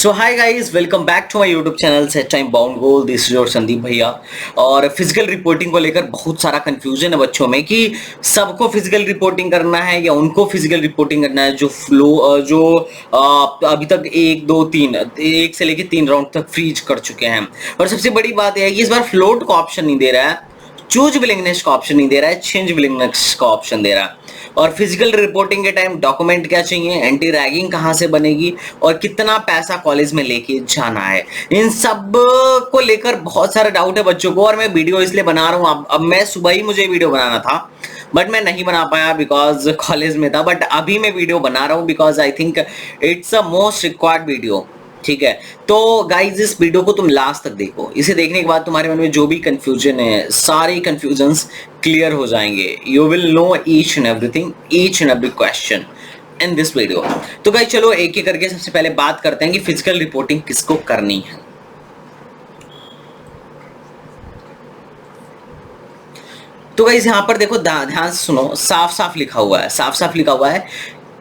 So hi guys, welcome back to my YouTube channel set time bound goal. This is your Sandeep भैया। और physical reporting को लेकर बहुत सारा कंफ्यूजन है बच्चों में कि सबको फिजिकल रिपोर्टिंग करना है या उनको फिजिकल रिपोर्टिंग करना है। अभी तक एक से लेके 3 राउंड तक फ्रीज कर चुके हैं। और सबसे बड़ी बात यह है कि इस बार फ्लोट का ऑप्शन नहीं दे रहा है, चूज विलिंगनेस का ऑप्शन नहीं दे रहा है, चेंज विलिंगनेस का ऑप्शन दे रहा है। और फिजिकल रिपोर्टिंग के टाइम डॉक्यूमेंट क्या चाहिए, एंटी रैगिंग कहां से बनेगी और कितना पैसा कॉलेज में लेके जाना है, इन सब को लेकर बहुत सारा डाउट है बच्चों को। और मैं वीडियो इसलिए बना रहा हूं। अब मैं सुबह ही मुझे वीडियो बनाना था बट मैं नहीं बना पाया बिकॉज कॉलेज में था। बट अभी मैं वीडियो बना रहा हूं because I think it's a most required video. ठीक है, तो गाइज इस वीडियो को तुम लास्ट तक देखो। इसे देखने के बाद तुम्हारे मन में जो भी कंफ्यूजन है, सारी कंफ्यूजन्स क्लियर हो जाएंगे। You will know each and everything, each and every question in this video. तो गाइज चलो एक एक करके सबसे पहले बात करते हैं कि फिजिकल रिपोर्टिंग किसको करनी है। तो गाइज यहां पर देखो, ध्यान से सुनो, साफ साफ लिखा हुआ है, साफ साफ लिखा हुआ है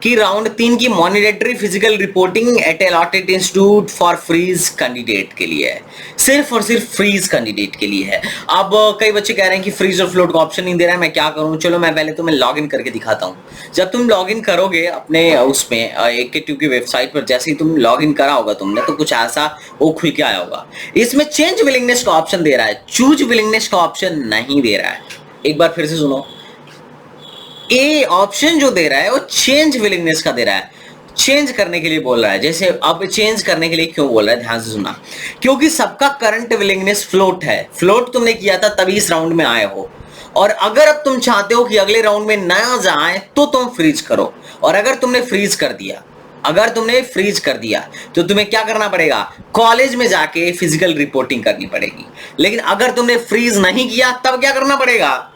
कि राउंड 3 की mandatory physical reporting at allotted institute for freeze candidate के लिए है, सिर्फ और सिर्फ फ्रीज कैंडिडेट के लिए है। अब कई बच्चे कह रहे हैं कि फ्रीज और फ्लोट का ऑप्शन नहीं दे रहा है, मैं क्या करूं। चलो मैं पहले तुम्हें लॉग इन करके दिखाता हूं। जब तुम लॉग इन करोगे अपने उसमें AKTU की वेबसाइट पर, जैसे ही तुम लॉग इन करा होगा तुमने, तो कुछ ऐसा वो खुल के आया होगा। इसमें चेंज विलिंगनेस का ऑप्शन दे रहा है, चूज विलिंगनेस का ऑप्शन नहीं दे रहा है। एक बार फिर से सुनो, ए ऑप्शन जो दे रहा है वो चेंज विलिंगनेस का दे रहा है, चेंज करने के लिए बोल रहा है। जैसे अब चेंज करने के लिए क्यों बोल रहा है, ध्यान से सुना। क्योंकि सबका करंट विलिंगनेस फ्लोट है, फ्लोट तुमने किया था तभी इस राउंड में आए हो। और अगर अब तुम चाहते हो कि अगले राउंड में नया जाए तो तुम फ्रीज करो। और अगर तुमने फ्रीज कर दिया, तो तुम्हें क्या करना पड़ेगा, कॉलेज में जाके फिजिकल रिपोर्टिंग करनी पड़ेगी। लेकिन अगर तुमने फ्रीज नहीं किया तब क्या करना पड़ेगा,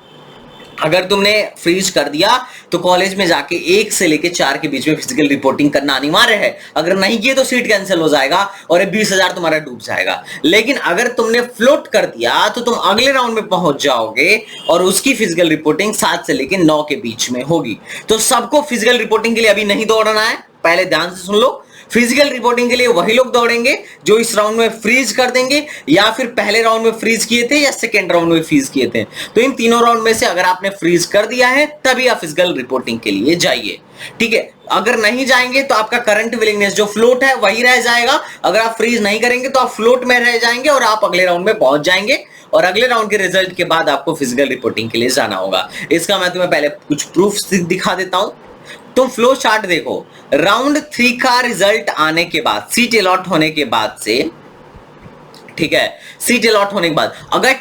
अगर तुमने फ्रीज कर दिया तो कॉलेज में जाके 1 से लेके 4 के बीच में फिजिकल रिपोर्टिंग करना अनिवार्य है। अगर नहीं किए तो सीट कैंसिल हो जाएगा और 20,000 तुम्हारा डूब जाएगा। लेकिन अगर तुमने फ्लोट कर दिया तो तुम अगले राउंड में पहुंच जाओगे और उसकी फिजिकल रिपोर्टिंग 7 से लेके 9 के बीच में होगी। तो सबको फिजिकल रिपोर्टिंग के लिए अभी नहीं दौड़ना है, पहले ध्यान से सुन लो। फिजिकल रिपोर्टिंग के लिए वही लोग दौड़ेंगे जो इस राउंड में फ्रीज कर देंगे, या फिर पहले राउंड में फ्रीज किए थे या सेकेंड राउंड में फ्रीज किए थे। तो इन तीनों राउंड में से अगर आपने फ्रीज कर दिया है तभी आप फिजिकल रिपोर्टिंग के लिए जाइए। ठीक है, अगर नहीं जाएंगे तो आपका करंट विलिंगनेस जो फ्लोट है वही रह जाएगा। अगर आप फ्रीज नहीं करेंगे तो आप फ्लोट में रह जाएंगे और आप अगले राउंड में पहुंच जाएंगे। और अगले राउंड के रिजल्ट के बाद आपको फिजिकल रिपोर्टिंग के लिए जाना होगा। इसका मैं तुम्हें पहले कुछ प्रूफ दिखा देता हूं। तुम फ्लो चार्ट देखो, राउंड 3 का रिजल्ट आने के बाद, सीट अलॉट होने के बाद से, ठीक है, सीट अलॉट होने के बाद अगर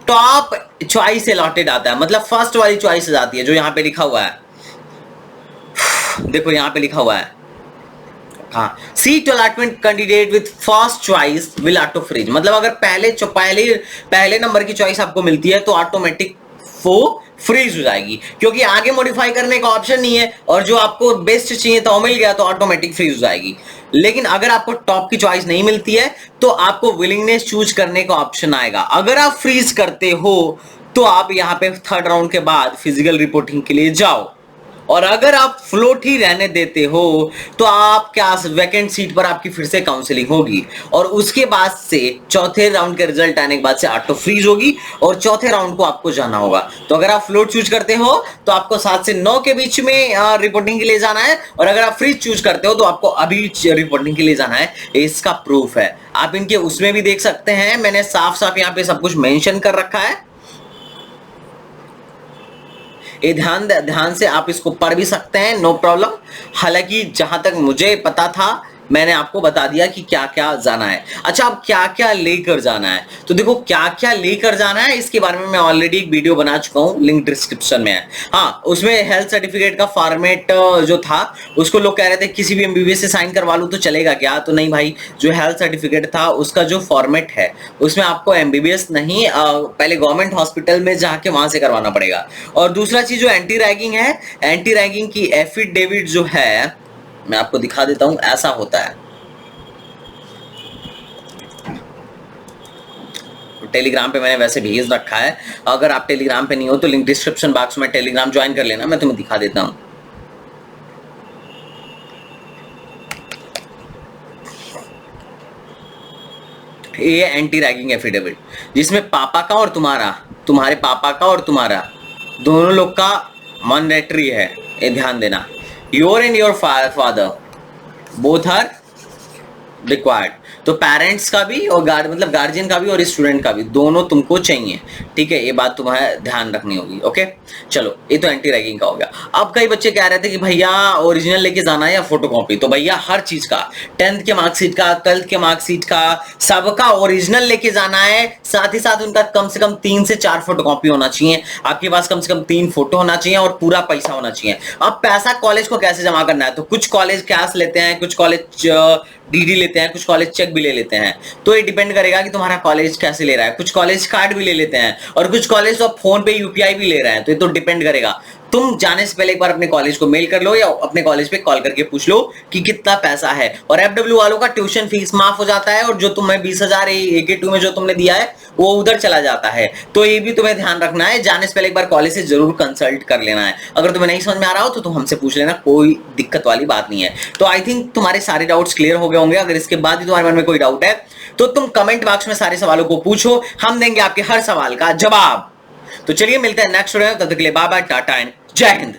टॉप चॉइस अलॉटेड आता है, मतलब फर्स्ट वाली चॉइस आती है जो यहां पे लिखा हुआ है, देखो यहां पे लिखा हुआ है, हाँ, seat allotment candidate with first choice will auto freeze. मतलब अगर पहले नंबर की चॉइस आपको मिलती है तो ऑटोमेटिक वो फ्रीज हो जाएगी, क्योंकि आगे मॉडिफाई करने का ऑप्शन नहीं है और जो आपको बेस्ट चाहिए था वो मिल गया तो ऑटोमेटिक फ्रीज हो जाएगी। लेकिन अगर आपको टॉप की चॉइस नहीं मिलती है तो आपको विलिंगनेस चूज करने का ऑप्शन आएगा। अगर आप फ्रीज करते हो तो आप यहां पे थर्ड राउंड के बाद फिजिकल रिपोर्टिंग के लिए जाओ। और अगर आप फ्लोट ही रहने देते हो तो आप क्या, वैकेंट सीट पर आपकी फिर से काउंसलिंग होगी और उसके बाद से चौथे राउंड के रिजल्ट आने के बाद से ऑटो फ्रीज होगी और चौथे राउंड को आपको जाना होगा। तो अगर आप फ्लोट चूज करते हो तो आपको 7 से 9 के बीच में रिपोर्टिंग के लिए जाना है, और अगर आप फ्रीज चूज करते हो तो आपको अभी रिपोर्टिंग के लिए जाना है। इसका प्रूफ है, आप इनके उसमें भी देख सकते हैं, मैंने साफ साफ यहाँ पे सब कुछ मेंशन कर रखा है। ये ध्यान से आप इसको पढ़ भी सकते हैं, नो प्रॉब्लम। हालांकि जहां तक मुझे पता था मैंने आपको बता दिया कि क्या क्या जाना है। अच्छा, अब क्या क्या लेकर जाना है, तो देखो क्या क्या लेकर जाना है इसके बारे में मैं ऑलरेडी एक वीडियो बना चुका हूं, लिंक डिस्क्रिप्शन में है। हाँ, उसमें हेल्थ सर्टिफिकेट का फॉर्मेट जो था उसको लोग कह रहे थे किसी भी MBBS से साइन करवा लूं तो चलेगा क्या, तो नहीं भाई, जो हेल्थ सर्टिफिकेट था उसका जो फॉर्मेट है उसमें आपको MBBS नहीं, पहले गवर्नमेंट हॉस्पिटल में जाके वहां से करवाना पड़ेगा। और दूसरा चीज जो एंटी रैगिंग है, एंटी रैगिंग की एफिडेविट जो है मैं आपको दिखा देता हूं, ऐसा होता है। टेलीग्राम पे मैंने वैसे भेज रखा है, अगर आप टेलीग्राम पे नहीं हो तो लिंक डिस्क्रिप्शन बॉक्स में टेलीग्राम ज्वाइन कर लेना, मैं तुम्हें दिखा देता हूं। ये एंटी रैगिंग एफिडेविट, जिसमें पापा का और तुम्हारा, तुम्हारे पापा का और तुम्हारा दोनों लोग का मैंडेटरी है, ये ध्यान देना। Your and your father both are required. तो पेरेंट्स का भी और मतलब गार्जियन का भी और स्टूडेंट का भी दोनों तुमको चाहिए, ठीक है, ये बात तुम्हें ध्यान रखनी होगी। ओके चलो, ये तो एंटी रैगिंग का हो गया। अब कई बच्चे कह रहे थे कि भैया ओरिजिनल लेके जाना है या फोटोकॉपी, तो भैया हर चीज का, 10th के मार्कशीट का, 12th के मार्कशीट का, सबका ओरिजिनल लेके जाना है। साथ ही साथ उनका कम से कम 3 से 4 फोटोकॉपी होना चाहिए, आपके पास कम से कम 3 फोटो होना चाहिए और पूरा पैसा होना चाहिए। अब पैसा कॉलेज को कैसे जमा करना है, तो कुछ कॉलेज कैश लेते हैं, कुछ कॉलेज डीडी लेते हैं, कुछ कॉलेज चेक भी ले लेते हैं। तो ये डिपेंड करेगा कि तुम्हारा कॉलेज कैसे ले रहा है। कुछ कॉलेज कार्ड भी ले लेते हैं और कुछ कॉलेज तो फोन पे यूपीआई भी ले रहे हैं। तो ये तो डिपेंड करेगा। तुम जाने से पहले एक बार अपने कॉलेज को मेल कर लो या अपने कॉलेज पे कॉल करके पूछ लो कि कितना पैसा है। और एफडब्ल्यू वालों का ट्यूशन फीस माफ हो जाता है और जो तुम्हें 20,000 AK2 में जो तुमने दिया है वो उधर चला जाता है। तो ये भी तुम्हें ध्यान रखना है, जाने से पहले एक बार कॉलेज से जरूर कंसल्ट कर लेना है। अगर तुम्हें नहीं समझ में आ रहा हो तो तुम हमसे पूछ लेना, कोई दिक्कत वाली बात नहीं है। तो आई थिंक तुम्हारे सारे डाउट्स क्लियर हो गए होंगे। अगर इसके बाद भी तुम्हारे मन में कोई डाउट है तो तुम कमेंट बॉक्स में सारे सवालों को पूछो, हम देंगे आपके हर सवाल का जवाब। तो चलिए मिलते हैं नेक्स्ट वीडियो में, तब तक के लिए बाय बाय, टाटा एंड जय हिंद।